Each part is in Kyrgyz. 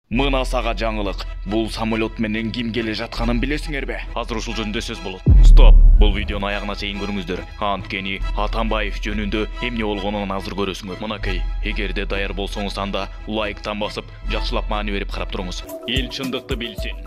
Мына сага жаңылык. Бул самолет менен ким келе жатканын билесиңерби? Азыр ушул жөнүндө сөз болот. Стоп. Бул видеону аягына чейин көрүңүздөр. Анткени Атамбаев жөнүндө эмне болгонун азыр көрөсүңөр. Мынакей, эгерде даяр болсоңуз анда лайктан басып, жакшылап маани берип карап туруңуз. Эл чындыкты билсин.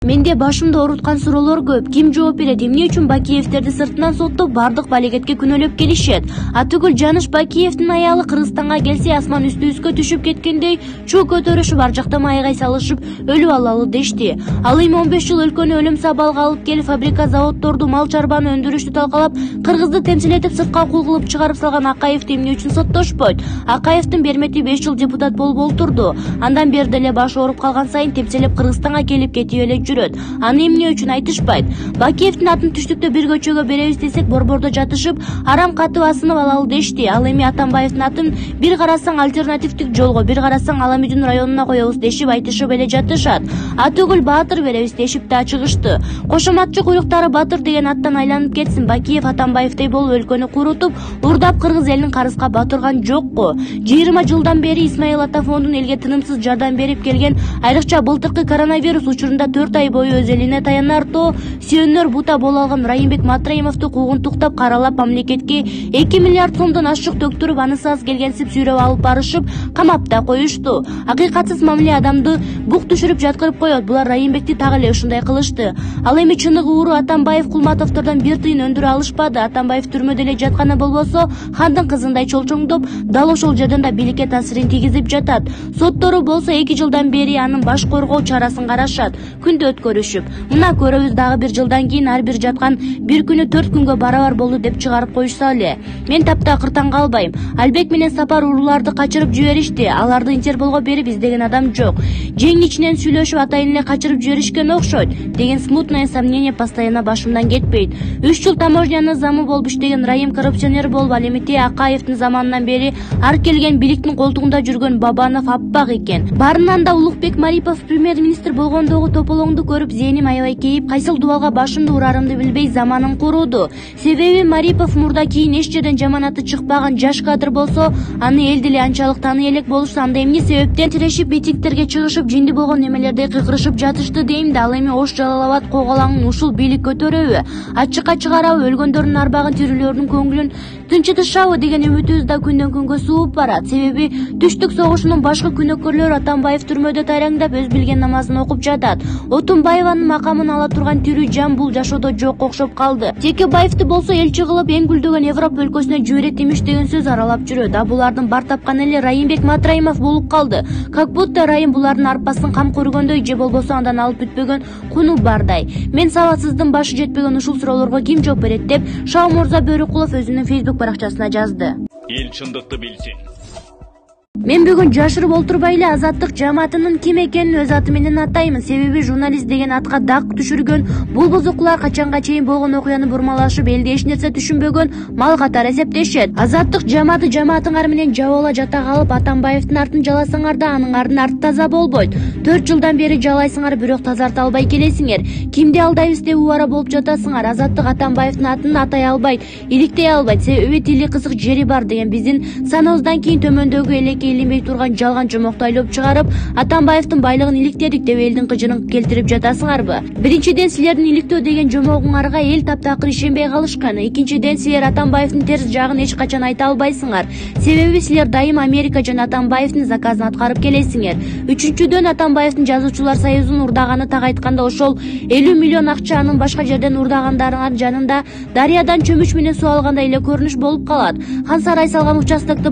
Менде башымда ооруткан суроолор көп. Ким жооп берет? Эмне үчүн Бакиевтерди сыртынан соттоп, бардык балегетке күнөөлөп келишет? Атүгүл Жаныш Бакиевдин аялы Кыргызстанга келсе, асман үстүбүзгө түшүп кеткендей, чуу көтөрүшүп, ар жакта майгай салышып, өлүп алалы дешти. Ал эми 15 жыл өлкөнү өлүм сабалга алып келип, фабрика, заводдорду, мал чарбаны өндүрүштү талкалап, Кыргызды темсил этип сыртка кул кылып чыгарып салган Акаевди эмне үчүн соттошпойт? Акаевдин бермети 5 жыл депутат болуп олтурду. Андан бери деле башы ооруп калган сайын темселеп Кыргызстанга келип кетип эле жүрөт. Аны эмне үчүн айтышпайт? Бакиевдин атын түштүктө бир көчөгө беребиз десек, борбордо жатышып, арам катып асынып алалы дешти. Ал эми Атамбаевдин атын бир карасаң альтернативдик жолго, бир карасаң Аламүдүн районуна коебуз дешип айтышып эле жатышат. Атүгүл Баатыр беребиз дешип да чыгышты. Кошоматчы куйруктары Батыр деген аттан айланып кетсин. Бакиев Атамбаевдей болуп өлкөнү курутуп, урдап кыргыз элин карызга батырган жокко. 20 жылдан бери Исмаил Атафондун элге тынымсыз жардам берип келген, айрыкча былтыркы коронавирус учурунда 4 ай бою өз элине таянартоо, сүйөнөр бута боло алган Райымбек Матраимовду куугунтуктап каралап, мамлекетке 2 миллиард сомдон ашык төктүрүп, анысы аз келгенсип сүйрөп алып барышып, камап да коюшту. Акыйкатсыз мамиле адамды бук түшүрүп жаткырып коет. Булар Райымбекти так эле ушундай кылышты. Ал эми чыныгы ууру Атамбаев Кулматовдордон бир тыйын өндүрө алышпады. Атамбаев түрмөдө эле жатканы болбосо, хандын кызындай чолчоңдоп, дал ошол жерден да бийликке таасирин тийгизип жатат. Соттору болсо 2 жылдан бери анын баш коргоо чарасын карашат. Күндө өткөрүшүп, мына көрөбүз, дагы 1 жылдан кийин ар бир жаткан бир күнү 4 күнгө барабар болду деп чыгарып коюшса эле. Мен таптакыр таң калбайм. Албек менен Сапар урууларды качырып жиберишти. Аларды Интерполго берип издеген адам жок. Жеңин ичинен сүйлөшүп, атайын эле качырып жиберишкен окшойт деген смутное сомнение постоянно башымдан кетпейт. 3 жыл таможняны замы болуп иштеген Райым коррупционер болуп, ал эми Акаевдин заманынан бери ар келген бийликтин колтугунда жүргөн Бабанов аппак экен. Барынан да Улукбек Марипов премьер-министр болгондогу тополоңду көрүп, зээним аябай кейип, кайсыл дубалга башымды урарымды билбей заманын курууду. Себеби Марипов мурда кийин эч жерден жаманаты чыкпаган жаш кадр болсо, аны эл деле анчалык тааный элек болушса, анда эмне себептен тирешип, митингтерге чыгышып, жинди болгон немелердей кыйкырышып жатышты дейм да. Ал эми Ош Жалалабад коголаңын ушул бийлик көтөрөбү, ачыкка чыгарабы, өлгөндөрдүн арбагын, тирүүлөрдүн көңүлүн тынчытышабы деген үмүтүбүз да күндөн күнгө сууп барат. Себеби түштүк согушунун башкы күнөөкөрлөрү Атамбаев түрмөдө тайраңдап, өз билген намазын окуп жатат. Отунбаеванын макамын ала турган тирүү жан бул жашоодо жок окшоп калды. Текебаевди болсо элчи кылып эң гүлдөгөн Европа өлкөсүнө жиберет имиш деген сөз аралап жүрөт. А булардын бар тапканы эле Райымбек Матраимов болуп калды. Как будто Райым булардын арпасын кам көргөндөй, же болбосо андан алып бүтпөгөн куну бардай. Мен сабатсыздын башы жетпеген ушул суроолорго ким жооп берет деп Шаумурза Бөрүкулов өзүнүн Facebook баракчасына жазды. Эл чындыкты билсин. Мен бүгүн жашырып олтурбай эле Азаттык жамаатынын ким экенин өз аты менен атаймын. Себеби журналист деген атка дак түшүргөн бул бузукулар качанга чейин болгон окуяны бурмалашып, элде эч нерсе түшүнбөгөн мал катары эсептешет. Азаттык жамааты жамаатыңар менен жабыла жата калып, Атамбаевдин артын жаласаңар да, аныңардын арты таза болбойт. 4 жылдан бери жалайсыңар, бирок тазарта албай келесиңер. Кимди алдайбыз деп убара болуп жатасыңар. Азаттык Атамбаевдин атын атай албайт, иликтей албайт. Себеби тили кысык жери бар деген биздин саныбыздан кийин төмөндөгү элекке илинбей турган жалган жомокту айлап чыгарып, Атамбаевдин байлыгын иликтедик деп элдин кыжырын келтирип жатасыңарбы? Биринчиден, силердин иликтөө деген жомогуңарга эл таптакыр ишенбей калышкан. Экинчиден, силер Атамбаевдин терс жагын эч качан айта албайсыңар. Себеби силер дайыма Америка жана Атамбаевдин заказын аткарып келесиңер. Үчүнчүдөн, Атамбаевдин Жазуучулар союзун урдаганы так айтканда, ошол 50 миллион акча анын башка жерден урдагандарынын жанында дарыядан чөмүч менен суу алгандай эле көрүнүш болуп калат. Хан сарай салган участокты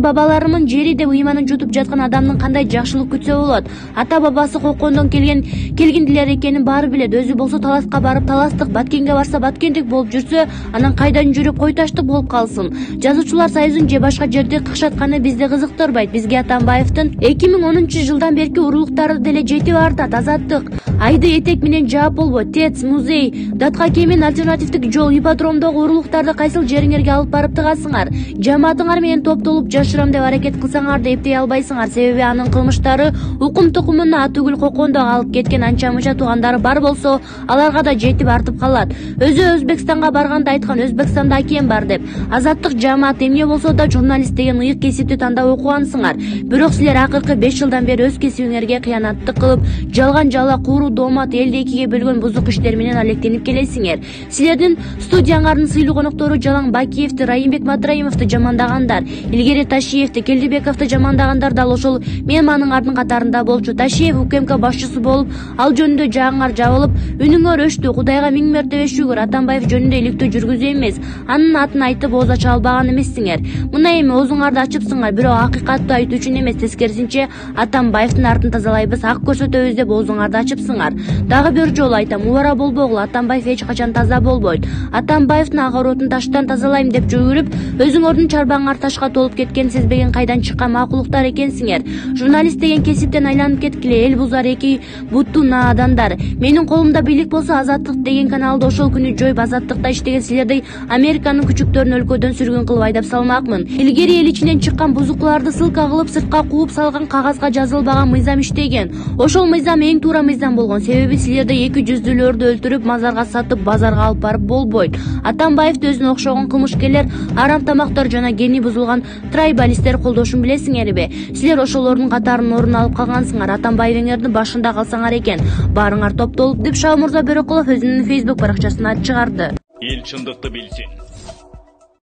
бабаларымын жери деп ыйманын жутуп жаткан адамдын кандай жакшылык күтсө болот? Ата бабасы кокондон келгиндилер экенин баары билет. Өзү болсо таласка барып таластык, Баткенге барса Баткендик болуп жүрсө, анан кайдан жүрүп Койташтык болуп калсын. Жазуучулар союзун же башка жерде кыкшатканы бизди кызыктырбайт. Бизге Атамбаевдин 2010 жылдан берки уруулуктары деле жетип артат. Азаттык, айды этек менен жаап болбойт. ТЭЦ, музей, датка кемен, альтернативдик жол, ипподромдогу уруулуктарды кайсыл жериңерге алып барып тыгасыңар? Жамаат атыңар менен топтолуп жашырам деп аракет кылсаңар да эптей албайсыңар, себеби анын кылмыштары укум тукумуна атүгүл кокондо алып кеткен анча-мынча туугандары бар болсо, аларга да жетип артып калат. Өзү Өзбекстанга барганда айткан, Өзбекстанда акем бар деп. Азаттык жамаат эмне болсо да журналист деген ыйык кесипти тандап окугансыңар. Бирок силер акыркы 5 жылдан бери өз кесибиңерге кыянаттык кылып, жалган жала кууру доомат элди экиге бөлгөн бузук иштер менен алектенип келесиңер. Силердин студияңардын сыйлуу коноктору Жалаң Бакиевди, Райымбек Матраимовду жамандагандар, илгери Ташиевди, Келдибековду жамандагандар да ошол меймандардын катарында болчу. Ташиев УКМК башчысы болуп, ал жөнүндө жагыңар жабылып, үнүңөр өчтү. Кудайга 1000 мертебе шүгүр, Атамбаев жөнүндө иликтөө жүргүзүү эмес, анын атын айтып ооз ача албаган эмессиңер. Мына эми оозуңарды ачыпсыңар, бирок акыйкатты айтуу үчүн эмес, тескерисинче Атамбаевдин артын тазалайбыз, ак көрсөтөбүз деп оозуңарды ачыпсыңар. Дагы бир жолу айтам, убара болбогула, Атамбаев эч качан таза болбойт. Атамбаевдин агороотун таштан тазалайм деп жүгүрүп, өзүңөрдүн чарбаңар ташка толуп кеткен, сезбеген кайдан чыккан макулуктар экенсиңер. Журналист деген кесиптен айланып кеткиле, эл бузар эки буттуу наадандар. Менин колумда бийлик болсо, Азаттык деген каналды ошол күнү жоюп, Азаттыкта иштеген силердей Американын күчүктөрүн өлкөдөн сүргүн кылып айдап салмакмын. Илгери эл ичинен чыккан бузукларды сылка кылып сыртка кууп салган, кагазга жазылбаган мыйзам иштеген. Ошол мыйзам эң туура мыйзам болгон, себеби силердей эки жүздүүлөрдү өлтүрүп, мазарга сатып, базарга алып барып болбойт. Атамбаевди өзүнө окшогон кылмышкерлер, арам тамактар жана гени бузулган трайбалисттер колдошун билесиңерби? Силер ошолордун катарынан орун алып калгансыңар. Атамбаевиңердин башында калсаңар экен, баарыңар топтолуп деп Шаумурза Бөрөкулов өзүнүн Facebook баракчасына чыгарды. Эл чындыкты билсин.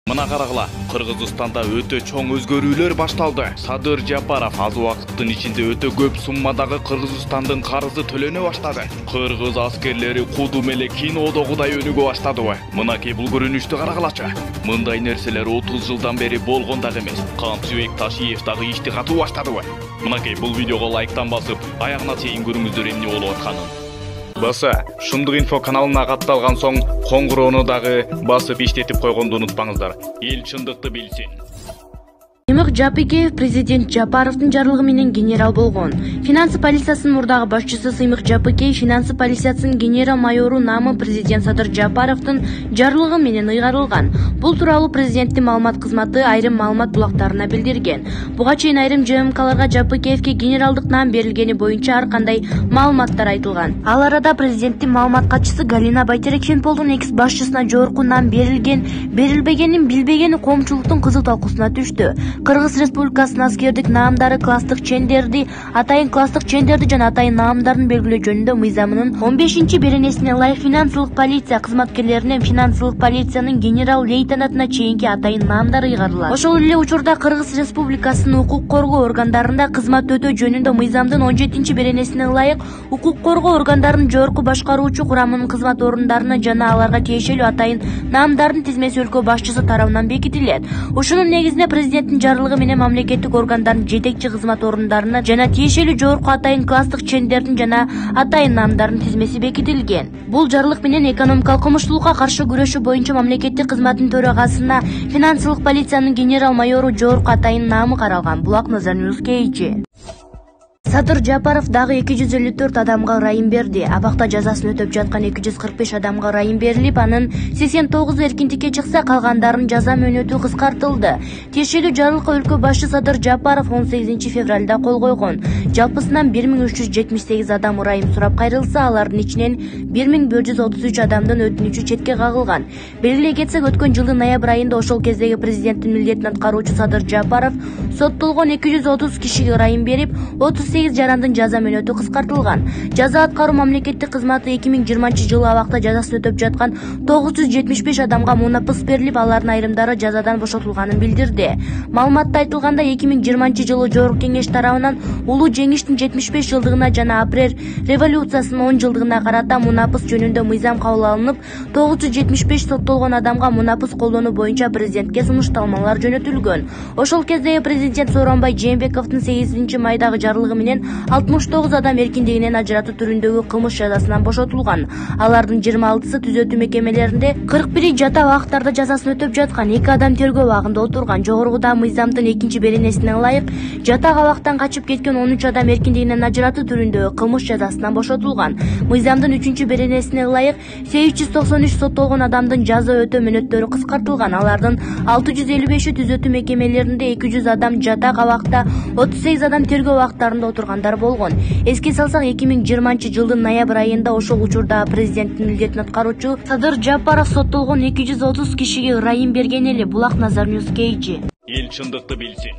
Мына карагыла, Кыргызстанда өтө чоң өзгөрүүлөр башталды. Садыр Жапаров аз убакыттын ичинде өтө көп суммадагы Кыргызстандын карызы төлөнө баштады. Кыргыз аскерлери кудум эле кинодогудай өнүгө баштадыбы? Мынакей бул көрүнүштү карагылачы. Мындай нерселер 30 жылдан бери болгон дагы эмес. Кантыбек Ташиев дагы ишти катуу баштадыбы? Мынакей бул видеого лайктан басып, аягына чейин көрүңүздөр эмне болуп атканын. Баса, Шындык инфо каналына катталган соң коңгуроону дагы басып иштетип койгонду унутпаңыздар. Эл чындыкты билсин. Сыймык Жапыкеев президент Жапаровдун жарлыгы менен генерал болгон. Финансы полициясынын мурдагы башчысы Сыймык Жапыкеев финансы полициясынын генерал-майору намы президент Садыр Жапаровдун жарлыгы менен ыйгарылган. Бул тууралуу президенттин маалымат кызматы айрым маалымат булактарына билдирген. Буга чейин айрым ЖМКларга Жапыкеевке генералдык наам берилгени боюнча ар кандай маалыматтар айтылган. Ал арада президенттин маалымат катчысы Галина Байтерек Шенполдун экс башчысына жогорку наам берилген, берилбегенин билбегени коомчулуктун кызуу талкуусуна түштү. Кыргыз Республикасынын аскердик наамдары класстык чендерди, атайын класстык чендерди жана атайын наамдарын белгилөө жөнүндө мыйзамынын 15 беренесине ылайык финансылык полиция кызматкерлеринен финансылык полициянын генерал-лейтенантына чейинки атайын наамдар ыйгарылат. Ошол эле учурда Кыргыз Республикасынын укук коргоо органдарында кызмат өтөө жөнүндө мыйзамдын 17 беренесине ылайык укук коргоо органдарынын жогорку башкаруучу курамынын кызмат орундарына жана аларга тиешелүү атайын наамдардын тизмеси өлкө башчысы тарабынан бекитилет. Ошонун негизинде президенттин жарлыгы менен мамлекеттик органдардын жетекчи кызмат орундарына жана тиешелүү жогорку атайын класстык чендердин жана атайын наамдардын тизмеси бекитилген. Бул жарлык менен экономикалык кылмыштуулукка каршы күрөшүү боюнча мамлекеттик кызматтын төрагасына финансылык полициянын генерал-майору жогорку атайын наамы каралган. Булак Назар Ньюс KG. Садыр Жапаров дагы 254 адамга ырайым берди. Абакта жазасын өтөп жаткан 245 адамга ырайым берилип, анын 89 эркиндикке чыкса, калгандарын жаза мөөнөтү кыскартылды. Тиешелүү жарлыкка өлкө башчы Садыр Жапаров 18 февралда кол койгон. Жалпысынан 1378 адам ырайым сурап кайрылса, алардын ичинен 1133 адамдын өтүнүчү четке кагылган. Белгилей кетсек, өткөн жылдын ноябрь айында ошол кездеги президенттин милдетин аткаруучу Садыр Жапаров соттолгон 230 кишиге ырайым берип, 38 жарандын жаза мөөнөтү кыскартылган. Жаза аткаруу мамлекеттик кызматы 2020-жылы абакта жазасын өтөп жаткан 975 адамга мунапыс берилип, алардын айрымдары жазадан бошотулганын билдирди. Маалыматта айтылгандай, 2020-жылы Жогорку Кеңеш тарабынан улуу жеңиштин 75 жылдыгына жана апрель революциясынын 10 жылдыгына карата мунапыс жөнүндө мыйзам кабыл алынып, 975 соттолгон адамга мунапыс колдонуу боюнча президентке сунушталмалар жөнөтүлгөн. Ошол кезде президент Сооронбай Жээнбековдун 8 майдагы жарлыгы менен 69 адам эркиндигинен ажыратуу түрүндөгү кылмыш жазасынан бошотулган. Алардын 26-сы түзөтүү мекемелеринде, 41-и жата абактарда жазасын өтөп жаткан. 2 адам тергөө абагында отурган. Жогоруда мыйзамдын 2-беренесине ылайык жата абактан качып кеткен 13 адам эркиндигинен ажыратуу түрүндөгү кылмыш жазасынан бошотулган. Мыйзамдын 3-беренесине ылайык 893 соттолгон адамдын жаза өтөө мөөнөттөрү кыскартылган. Алардын 655-и түзөтүү мекемелеринде, 200 адам жата абакта, 38 адам тергөө абактарында отургандар болгон. Эске салсак, 2020-жылдын ноябрь айында ошол учурда президенттин милдетин аткаруучу Садыр Жапаров соттолгон 230 кишиге ырайым берген эле. Булак Назар Ньюс KG. Эл чындыкты билсин.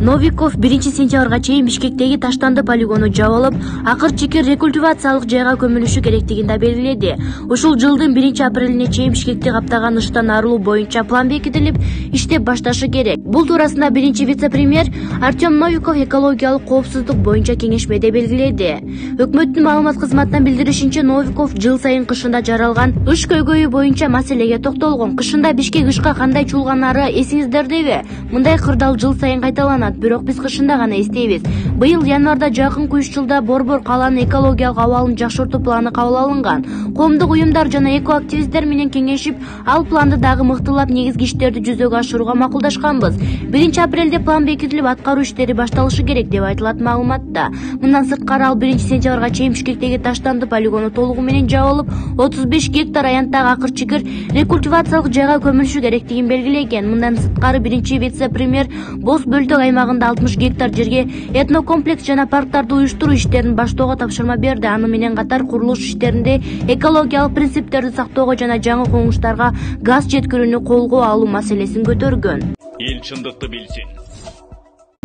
Новиков 1-сентябрга чейин Бишкектеги Таштанды полигону жабылып, акыр-чекер рекультивациялык жайга көмүлүшү керектигин да белгиледи. Ушул жылдын 1-апрелине чейин Бишкекти каптаган ыштан арылуу боюнча план бекитилип, иштеп башташы керек. Бул туурасында 1-вице-премьер Артем Новиков экологиялык коопсуздук боюнча кеңешмеде белгиледи. Өкмөттүн маалымат кызматынан билдиришинче, Новиков жыл сайын кышында жаралган ыш көйгөйү боюнча маселеге токтолгон. Кышында Бишкек ышка кандай чуулганары эсиңиздердеби? Мындай кырдаал жыл сайын кайталанат. Бирок биз кышында гана эстейбиз. Быйыл январда жакынкы 3 жылда Борбор калаанын экологиялык абалын жакшыртуу планы кабыл алынган. Коомдук уюмдар жана экоактивисттер менен кеңешип, ал планды дагы мыктылап, негизги иштерди жүзөгө ашырууга макулдашканбыз. 1-апрелде план бекитилип, аткаруу иштери башталышы керек деп айтылат маалыматта. Мындан сырткары, ал 1-сентябрга чейин Бишкектеги Таштанды полигону толугу менен жабылып, 35 гектар аянттагы акыр-чекер рекультивациялык жайга көмүлүшү керектигин белгилеген. Мындан сырткары, 1-вице-премьер Боз Бөлтөк аймагында 60 гектар жерге этнокомплекс жана парктарды уюштуруу иштерин баштоого тапшырма берди. Аны менен катар курулуш иштеринде экологиялык принциптерди сактоого жана жаңы коңуштарга газ жеткирүүнү колго алуу маселесин көтөргөн. Эл чындыкты билсин.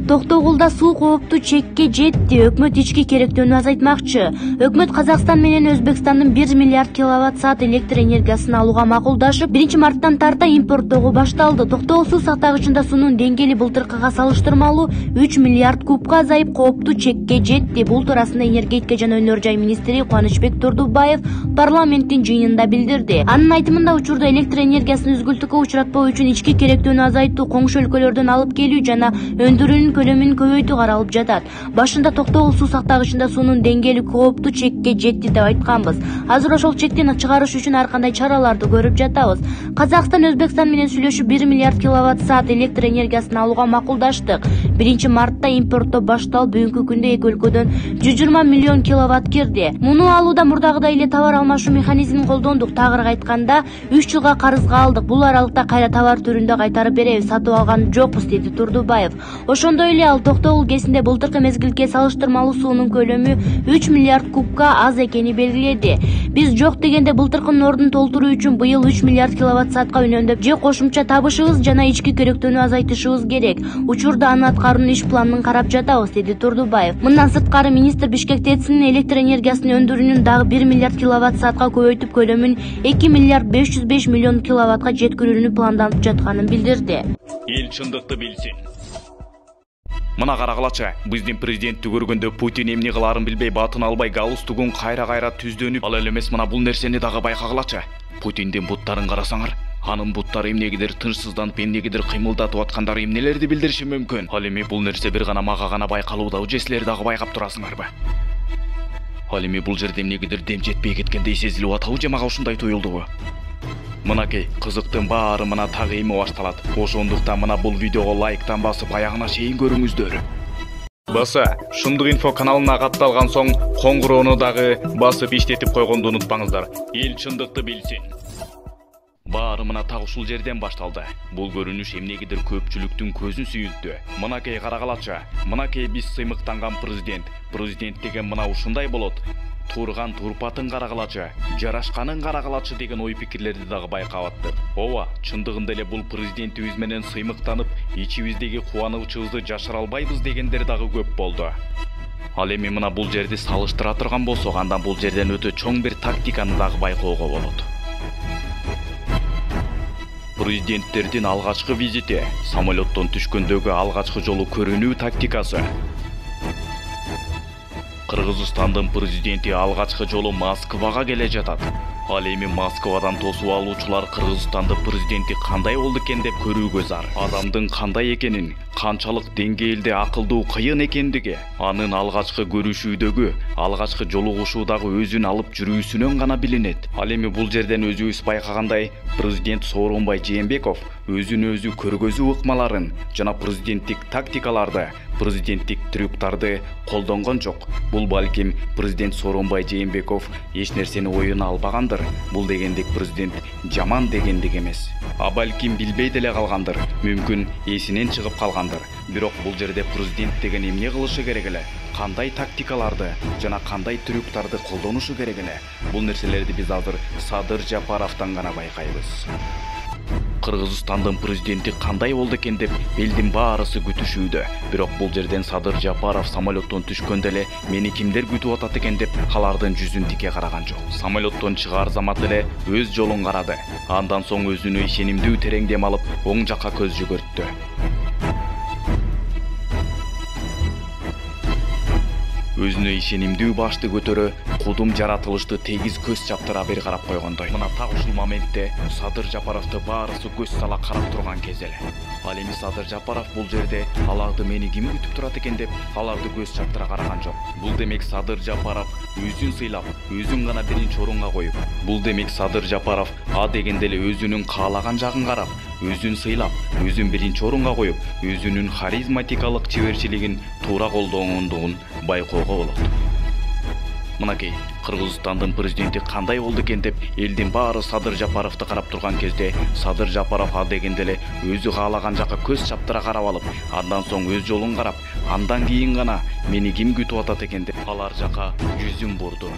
Токтогулда суу кооптуу чекке жетти. Өкмөт ички керектөөнү азайтмакчы. Өкмөт Казакстан менен Өзбекстандын 1 миллиард киловатт-саат электр энергиясын алууга макулдашып, 1-марттан тарта импорттоого башталды. Токтогул суу сактагычында суунун деңгээли былтыркыга салыштырмалуу 3 миллиард кубка азайып, кооптуу чекке жетти. Бул туурасында энергетика жана өнөр жай министри Кубанычбек Турдубаев парламенттин жыйынында билдирди. Анын айтымында, учурда электр энергиясын үзгүлтүккө учуратпоо үчүн ички керектөөнү азайтуу, коңшу өлкөлөрдөн алып келүү жана өндүрүүнүн көлөмүн көбөйтүү каралып жатат. Башында Токтогул суу сактагычында суунун деңгээли кооптуу чекке жетти деп айтканбыз. Азыр ошол чектен чыгарыш үчүн ар кандай чараларды көрүп жатабыз. Казакстан Өзбекстан менен сүйлөшүп 1 миллиард киловатт-саат электр энергиясын алууга макулдаштык. 1-мартта импорттоо башталып, бүгүнкү күндө эки өлкөдөн 120 миллион киловатт кирди. Муну алууда мурдагыдай эле товар алмашуу механизмин колдондук. Тагыраак айтканда, 3 жылга карызга алдык. Бул аралыкта кайра товар түрүндө кайтарып беребиз, сатып алган жокпуз, деди Турдубаев. Ошондой эле ал Токтогул кезинде былтыркы мезгилге салыштырмалуу суунун көлөмү 3 миллиард кубка аз экени белгиледи. Биз жок дегенде былтыркынын ордун толтуруу үчүн быйыл 3 миллиард киловатт-саатка үнөндөп же кошумча табышыбыз жана ички керектөөнү азайтышыбыз керек. Учурда аны аткаруунун иш планын карап жатабыз, деди Турдубаев. Мындан сырткары, министр Бишкек ТЭЦинин электр энергиясын өндүрүүнүн дагы 1 миллиард киловатт-саатка көбөйтүп, көлөмүн 2 миллиард 505 миллион киловаттка жеткирүүнү планданып жатканын билдирди. Эл чындыкты билсин. Мына карагылачы, биздин президентти көргөндө Путин эмне кылаарын билбей, батын албай, галстугун кайра түздөнүп, ал эле эмес, мына бул нерсени дагы байкагылачы. Путиндин буттарын карасаңар, анын буттары эмнегидир тынчсызданып, эмнегидир кыймылдатып аткандары эмнелерди билдириши мүмкүн. Ал эми бул нерсе бир гана мага гана байкалуудабы, же силер дагы байкап турасыңарбы? Ал эми бул жерде эмнегидир дем жетпей кеткендей сезилип атабы, же мага ушундай туюлдубу? Мынакей кызыктын баары мына тагы эми башталат. Ошондуктан мына бул видеого лайктан басып аягына чейин көрүңүздөр. Баса, Шындык инфо каналына катталган соң коңгуроону дагы басып иштетип койгонду унутпаңыздар. Эл чындыкты билсин. Баары мына так ушул жерден башталды. Бул көрүнүш эмнегидир көпчүлүктүн көзүн сүйүлттү. Мынакей карагалачы, мынакей биз сыймыктанган президент. Президент деген мына ушундай болот. Турган турпатын карагалачы, жарашканын карагалачы деген ой пикирлерди дагы байкап аттык. Ооба, чындыгында эле бул президентибиз менен сыймыктанып, ичибиздеги кубанычыбызды жашыра албайбыз дегендер дагы көп болду. Ал эми мына бул жерди салыштыра турган болсок, андан бул жерден өтө чоң бир тактиканы дагы байкоого болот. Президенттердин алгачкы визити, самолеттон түшкөндөгү алгачкы жолу көрүнүү тактикасы. Кыргызстандын президенти алгачкы жолу Москвага келе жатат. Ал эми Москвадан тосуп алуучулар Кыргызстандын президенти кандай болду экен деп көрүүгө зар. Адамдын кандай экенин, канчалык деңгээлде акылдуу кыйын экендиги, анын алгачкы көрүшүүдөгү, алгачкы жолугушуудагы өзүн алып жүрүүсүнөн гана билинет. Ал эми бул жерден өзүбүз байкагандай, президент Сооронбай Жээнбеков өзүн өзү көргөзүү ыкмаларын жана президенттик тактикаларды, президенттик трюктарды колдонгон жок. Бул балким президент Сооронбай Жээнбеков эч нерсени оюна албагандыр. Бул дегендик президент жаман дегендик эмес. А балким билбей деле калгандыр, мүмкүн эсинен чыгып калгандыр. Бирок бул жерде президент деген эмне кылышы керек эле? Кандай тактикаларды жана кандай трюктарды колдонушу керек эле? Бул нерселерди биз азыр Садыр Жапаровдон гана байкайбыз. Кыргызстандын президенти кандай болду экен деп элдин баарысы күтүшүүдө. Бирок бул жерден Садыр Жапаров самолеттон түшкөндө эле мени кимдер күтүп атат экен деп алардын жүзүн тике караган жок. Самолеттон чыгаар замат эле өз жолун карады. Андан соң өзүнө ишенимдүү терең дем алып, оң жакка көз жүгөрттү. Өзүнө ишенимдүү башты көтөрө, кудум жаратылышты тегиз көз чаптыра бер карап койгондой. Мына так ушул моментте Садыр Жапаровду баарысы көз сала карап турган кез эле. Ал эми Садыр Жапаров бул жерде аларды мени ким күтүп турат экен деп аларды көз чаптыра караган жок. Бул демек Садыр Жапаров өзүн сыйлап, өзүн гана биринчи орунга коюп, бул демек Садыр Жапаров а дегенде эле өзүнүн каалаган жагын карап, өзүн сыйлап, өзүн биринчи орунга коюп, өзүнүн харизматикалык чеберчилигин туура колдогондугун байкоого болот. Мынакей, Кыргызстандын президенти кандай болду экен деп элдин баары Садыр Жапаровду карап турган кезде, Садыр Жапаров а дегенде эле өзү каалаган жакка көз чаптыра карап алып, андан соң өз жолун карап, андан кийин гана мени ким күтүп атат экен деп алар жака жүзүн бурду.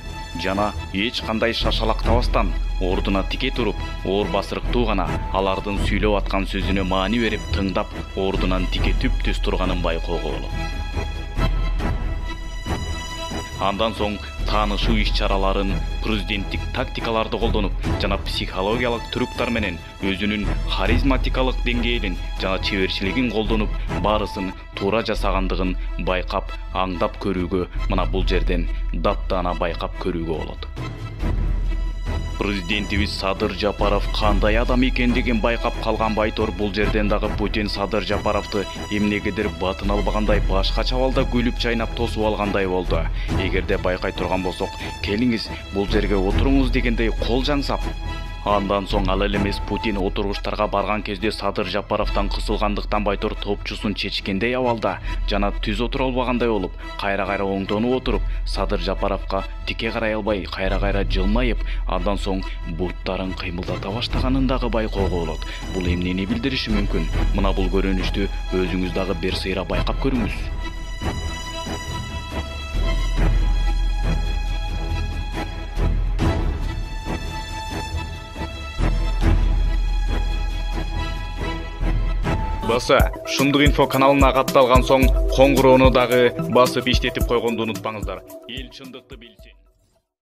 Жана эч кандай шашалактабастан, ордуна тике туруп, оор басырыктуу гана алардын сүйлөп аткан сөзүнө маани берип тыңдап, ордунан тике түп-түз турганын байкоого болот. Андан соң таанышуу иш-чараларын, президенттик тактикаларды колдонуп, жана психологиялык трюктар менен өзүнүн харизматикалык деңгээлин жана чеберчилигин колдонуп, баарысын туура жасагандыгын байкап, аңдап көрүүгө, мына бул жерден даттана байкап көрүүгө болот. Президентибиз Садыр Жапаров кандай адам экендигин байкап калган Байтор бул жерден дагы Путин Садыр Жапаровду эмнегедир батын албагандай башкача абалда күлүп чайнап тосуп алгандай болду. Эгерде байкай турган болсок, келиңиз бул жерге отуруңуз дегендей кол жаңсап, андан соң ал элемес Путин отургучтарга барган кезде Садыр Жапаровдон кысылгандыктан Байтор топчусун чечкендей абалда жана түз отура албагандай болуп, кайра-кайра оңдонуп отуруп, Садыр Жапаровго тике карай албай, кайра-кайра жылмайып, андан соң буттарын кыймылдата баштаганын дагы байкоого болот. Бул эмнени билдириши мүмкүн? Мына бул көрүнүштү өзүңүз дагы бир сыйра байкап көрүңүз. Баса, Шындык инфо каналына катталган соң коңгуроону дагы басып иштетип койгонду унутпаңыздар. Эл чындыкты билсин.